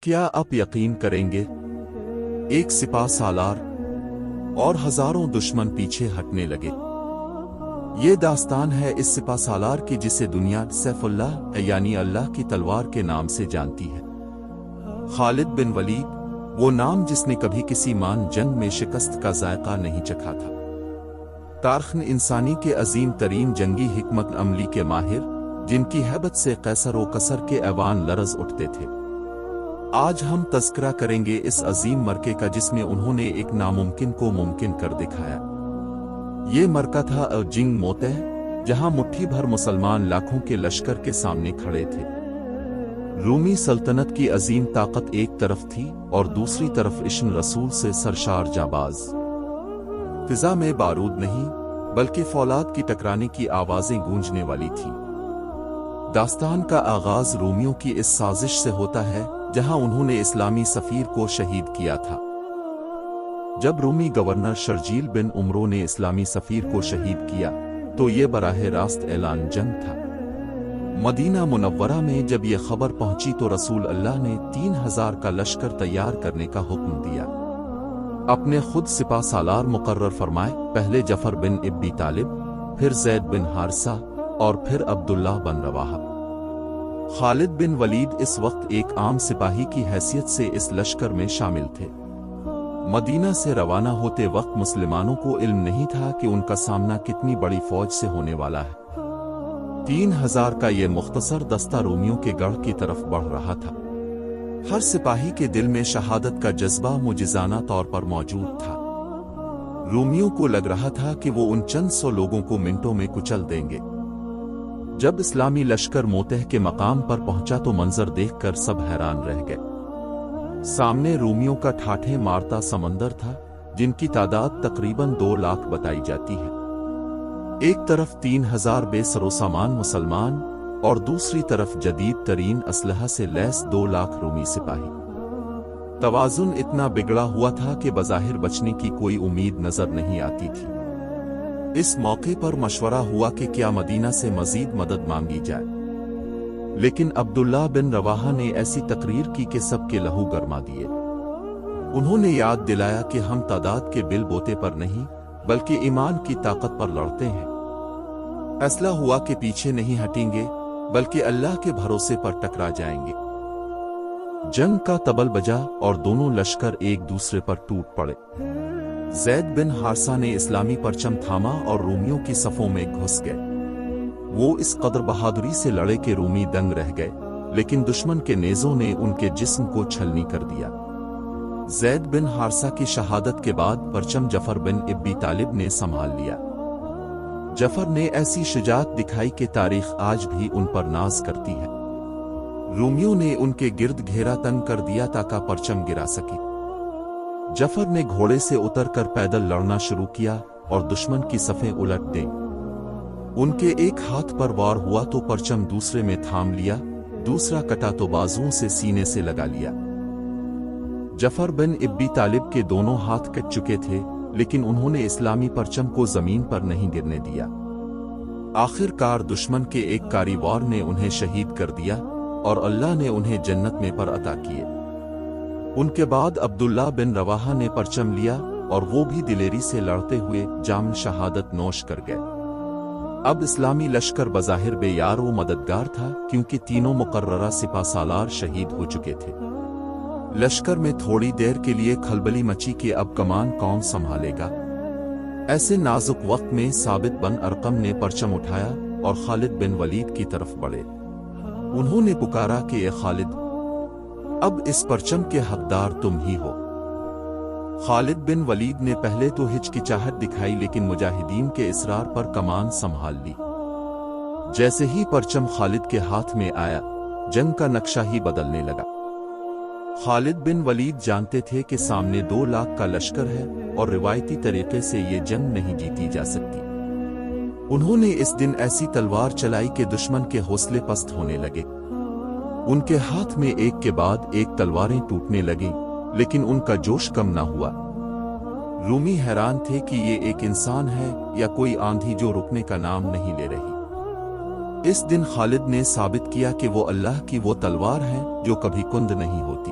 کیا آپ یقین کریں گے؟ ایک سپاہ سالار اور ہزاروں دشمن پیچھے ہٹنے لگے۔ یہ داستان ہے اس سپاہ سالار کی جسے دنیا سیف اللہ یعنی اللہ کی تلوار کے نام سے جانتی ہے۔ خالد بن ولید، وہ نام جس نے کبھی کسی مان جنگ میں شکست کا ذائقہ نہیں چکھا تھا۔ تاریخ انسانی کے عظیم ترین جنگی حکمت عملی کے ماہر، جن کی ہیبت سے قیصر و کسر کے ایوان لرز اٹھتے تھے۔ آج ہم تذکرہ کریں گے اس عظیم مرکے کا جس میں انہوں نے ایک ناممکن کو ممکن کر دکھایا۔ یہ مرکہ تھا جنگ موتہ، جہاں مٹھی بھر مسلمان لاکھوں کے لشکر کے سامنے کھڑے تھے۔ رومی سلطنت کی عظیم طاقت ایک طرف تھی اور دوسری طرف عشق رسول سے سرشار جانباز۔ فضا میں بارود نہیں بلکہ فولاد کی ٹکرانے کی آوازیں گونجنے والی تھیں۔ داستان کا آغاز رومیوں کی اس سازش سے ہوتا ہے جہاں انہوں نے اسلامی سفیر کو شہید کیا تھا۔ جب رومی گورنر شرجیل بن عمرو نے اسلامی سفیر کو شہید کیا تو یہ براہ راست اعلان جنگ تھا۔ مدینہ منورہ میں جب یہ خبر پہنچی تو رسول اللہ نے 3000 کا لشکر تیار کرنے کا حکم دیا۔ اپنے خود سپاہ سالار مقرر فرمائے، پہلے جعفر بن ابی طالب، پھر زید بن حارثہ اور پھر عبداللہ بن رواحہ۔ خالد بن ولید اس وقت ایک عام سپاہی کی حیثیت سے اس لشکر میں شامل تھے۔ مدینہ سے روانہ ہوتے وقت مسلمانوں کو علم نہیں تھا کہ ان کا سامنا کتنی بڑی فوج سے ہونے والا ہے۔ 3000 کا یہ مختصر دستہ رومیوں کے گڑھ کی طرف بڑھ رہا تھا۔ ہر سپاہی کے دل میں شہادت کا جذبہ معجزانہ طور پر موجود تھا۔ رومیوں کو لگ رہا تھا کہ وہ ان چند سو لوگوں کو منٹوں میں کچل دیں گے۔ جب اسلامی لشکر موتہ کے مقام پر پہنچا تو منظر دیکھ کر سب حیران رہ گئے۔ سامنے رومیوں کا ٹھاٹھے مارتا سمندر تھا، جن کی تعداد تقریباً 2 لاکھ بتائی جاتی ہے۔ ایک طرف 3000 بے سر و سامان مسلمان اور دوسری طرف جدید ترین اسلحہ سے لیس 2 لاکھ رومی سپاہی۔ توازن اتنا بگڑا ہوا تھا کہ بظاہر بچنے کی کوئی امید نظر نہیں آتی تھی۔ اس موقع پر مشورہ ہوا کہ کیا مدینہ سے مزید مدد مانگی جائے، لیکن عبداللہ بن رواحہ نے ایسی تقریر کی کہ سب کے لہو گرما دیے۔ انہوں نے یاد دلایا کہ ہم تعداد کے بل بوتے پر نہیں بلکہ ایمان کی طاقت پر لڑتے ہیں۔ فیصلہ ہوا کہ پیچھے نہیں ہٹیں گے بلکہ اللہ کے بھروسے پر ٹکرا جائیں گے۔ جنگ کا طبل بجا اور دونوں لشکر ایک دوسرے پر ٹوٹ پڑے۔ زید بن حارثہ نے اسلامی پرچم تھاما اور رومیوں کی صفوں میں گھس گئے۔ وہ اس قدر بہادری سے لڑے کہ رومی دنگ رہ گئے، لیکن دشمن کے نیزوں نے ان کے جسم کو چھلنی کر دیا۔ زید بن حارثہ کی شہادت کے بعد پرچم جعفر بن ابی طالب نے سنبھال لیا۔ جعفر نے ایسی شجاعت دکھائی کہ تاریخ آج بھی ان پر ناز کرتی ہے۔ رومیوں نے ان کے گرد گھیرا تنگ کر دیا تاکہ پرچم گرا سکے۔ جعفر نے گھوڑے سے اتر کر پیدل لڑنا شروع کیا اور دشمن کی صفیں الٹ دیں۔ ان کے ایک ہاتھ پر وار ہوا تو پرچم دوسرے میں تھام لیا، دوسرا کٹا تو بازوؤں سے سینے سے لگا لیا۔ جعفر بن ابی طالب کے دونوں ہاتھ کٹ چکے تھے، لیکن انہوں نے اسلامی پرچم کو زمین پر نہیں گرنے دیا۔ آخر کار دشمن کے ایک کاریوار نے انہیں شہید کر دیا اور اللہ نے انہیں جنت میں پر عطا کیے۔ ان کے بعد عبداللہ بن رواحہ نے پرچم لیا اور وہ بھی دلیری سے لڑتے ہوئے جام شہادت نوش کر گئے۔ اب اسلامی لشکر بظاہر بے یار و مددگار تھا کیونکہ تینوں مقررہ سپاہ سالار شہید ہو چکے تھے۔ لشکر میں تھوڑی دیر کے لیے کھلبلی مچی کہ اب کمان کون سنبھالے گا۔ ایسے نازک وقت میں ثابت بن ارقم نے پرچم اٹھایا اور خالد بن ولید کی طرف بڑھے۔ انہوں نے پکارا کہ اے خالد، اب اس پرچم کے حقدار تم ہی ہو۔ خالد بن ولید نے پہلے تو ہچکچاہٹ دکھائی لیکن مجاہدین کے اصرار پر کمان سنبھال لی۔ جیسے ہی پرچم خالد کے ہاتھ میں آیا، جنگ کا نقشہ ہی بدلنے لگا۔ خالد بن ولید جانتے تھے کہ سامنے 2 لاکھ کا لشکر ہے اور روایتی طریقے سے یہ جنگ نہیں جیتی جا سکتی۔ انہوں نے اس دن ایسی تلوار چلائی کہ دشمن کے حوصلے پست ہونے لگے۔ ان کے ہاتھ میں ایک کے بعد ایک تلواریں ٹوٹنے لگیں، لیکن ان کا جوش کم نہ ہوا۔ رومی حیران تھے کہ یہ ایک انسان ہے یا کوئی آندھی جو رکنے کا نام نہیں لے رہی۔ اس دن خالد نے ثابت کیا کہ وہ اللہ کی وہ تلوار ہے جو کبھی کند نہیں ہوتی۔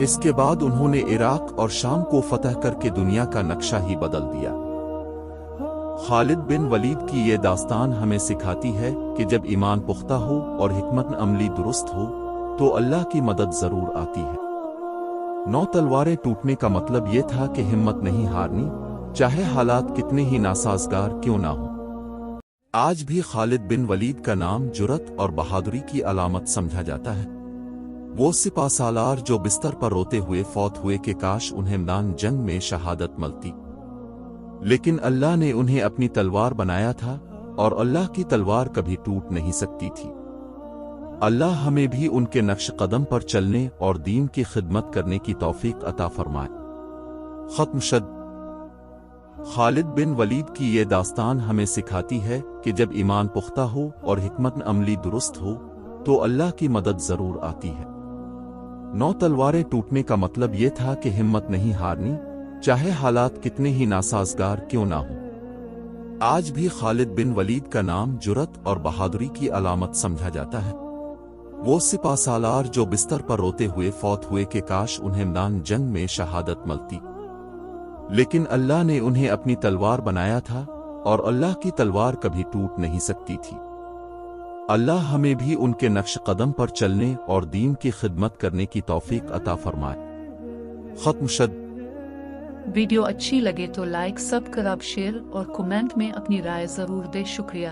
اس کے بعد انہوں نے عراق اور شام کو فتح کر کے دنیا کا نقشہ ہی بدل دیا۔ خالد بن ولید کی یہ داستان ہمیں سکھاتی ہے کہ جب ایمان پختہ ہو اور حکمت عملی درست ہو تو اللہ کی مدد ضرور آتی ہے۔ 9 تلواریں ٹوٹنے کا مطلب یہ تھا کہ ہمت نہیں ہارنی، چاہے حالات کتنے ہی ناسازگار کیوں نہ ہوں۔ آج بھی خالد بن ولید کا نام جرأت اور بہادری کی علامت سمجھا جاتا ہے۔ وہ سپہ سالار جو بستر پر روتے ہوئے فوت ہوئے کہ کاش انہیں میدان جنگ میں شہادت ملتی، لیکن اللہ نے انہیں اپنی تلوار بنایا تھا اور اللہ کی تلوار کبھی ٹوٹ نہیں سکتی تھی۔ اللہ ہمیں بھی ان کے نقش قدم پر چلنے اور دین کی خدمت کرنے کی توفیق عطا فرمائے۔ ختم شد۔ خالد بن ولید کی یہ داستان ہمیں سکھاتی ہے کہ جب ایمان پختہ ہو اور حکمت عملی درست ہو تو اللہ کی مدد ضرور آتی ہے۔ 9 تلواریں ٹوٹنے کا مطلب یہ تھا کہ ہمت نہیں ہارنی، چاہے حالات کتنے ہی ناسازگار کیوں نہ ہوں۔ آج بھی خالد بن ولید کا نام جرأت اور بہادری کی علامت سمجھا جاتا ہے۔ وہ سپہ سالار جو بستر پر روتے ہوئے فوت ہوئے کہ کاش انہیں میدان جنگ میں شہادت ملتی، لیکن اللہ نے انہیں اپنی تلوار بنایا تھا اور اللہ کی تلوار کبھی ٹوٹ نہیں سکتی تھی۔ اللہ ہمیں بھی ان کے نقش قدم پر چلنے اور دین کی خدمت کرنے کی توفیق عطا فرمائے۔ ختم شد۔ ویڈیو اچھی لگے تو لائک، سبسکرائب، شیئر اور کمنٹ میں اپنی رائے ضرور دیں۔ شکریہ۔